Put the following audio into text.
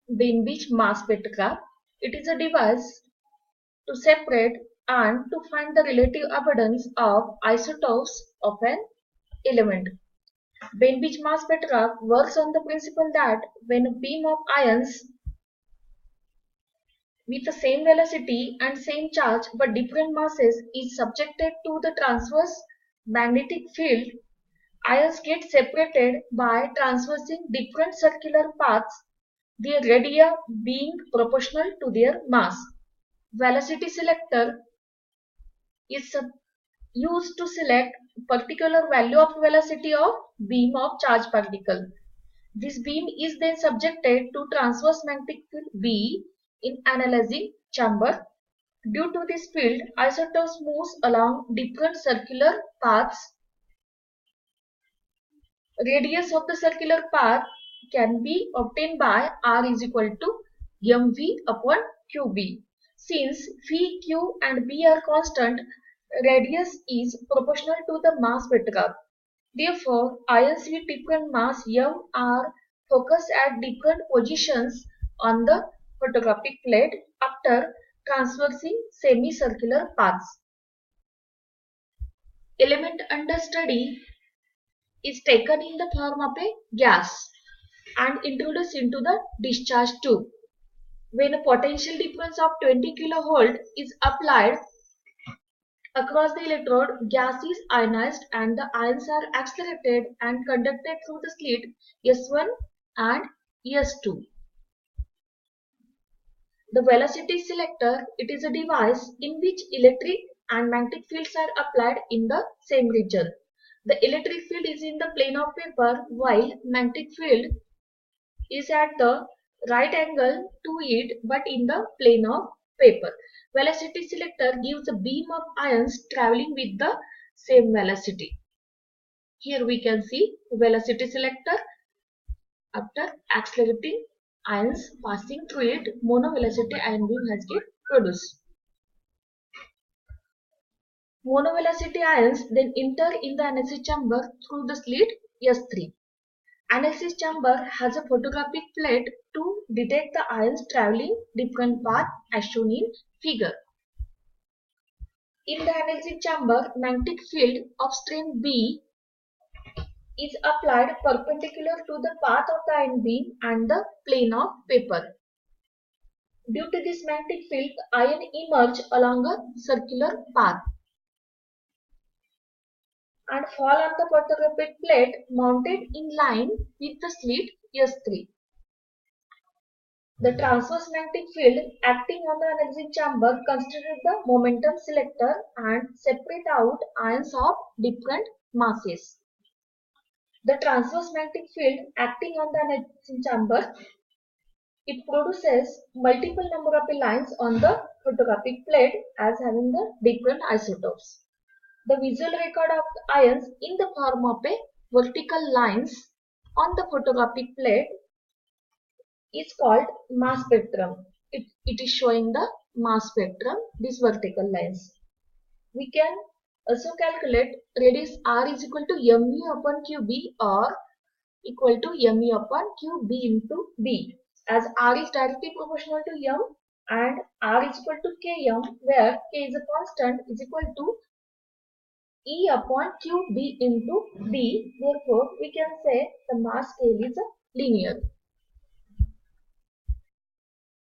Bainbridge mass spectrograph. It is a device to separate and to find the relative abundance of isotopes of an element. Bainbridge mass spectrograph works on the principle that when a beam of ions with the same velocity and same charge but different masses is subjected to the transverse magnetic field, ions get separated by traversing different circular paths, their radii being proportional to their mass. Velocity selector is used to select particular value of velocity of beam of charged particle. This beam is then subjected to transverse magnetic field B in analyzing chamber. Due to this field, isotopes moves along different circular paths. Radius of the circular path can be obtained by R is equal to mv upon qb. Since phi, q and b are constant, radius is proportional to the mass spectrum. Therefore, ions with different mass m are focused at different positions on the photographic plate after traversing semicircular paths. Element under study is taken in the form of a gas and introduced into the discharge tube. When a potential difference of 20 kV is applied across the electrode, gas is ionized and the ions are accelerated and conducted through the slit S1 and S2. The velocity selector, it is a device in which electric and magnetic fields are applied in the same region. The electric field is in the plane of paper while magnetic field is at the right angle to it but in the plane of paper. Velocity selector gives a beam of ions traveling with the same velocity. Here we can see velocity selector. After accelerating ions passing through it, monovelocity ion beam has been produced. Monovelocity ions then enter in the analysis chamber through the slit S3. Analysis chamber has a photographic plate to detect the ions traveling different paths as shown in figure. In the analysis chamber, magnetic field of strength B is applied perpendicular to the path of the ion beam and the plane of paper. Due to this magnetic field, the ion emerge along a circular path and fall on the photographic plate mounted in line with the slit S3. The transverse magnetic field acting on the analysis chamber considers the momentum selector and separate out ions of different masses. The transverse magnetic field acting on the analysis chamber, it produces multiple number of lines on the photographic plate as having the different isotopes. The visual record of the ions in the form of a vertical lines on the photographic plate is called mass spectrum. It is showing the mass spectrum, these vertical lines. We can also calculate radius R is equal to mu upon qb or equal to mu upon qb into b, as R is directly proportional to m and R is equal to km, where k is a constant, is equal to E upon qb into d. Therefore, we can say the mass scale is linear.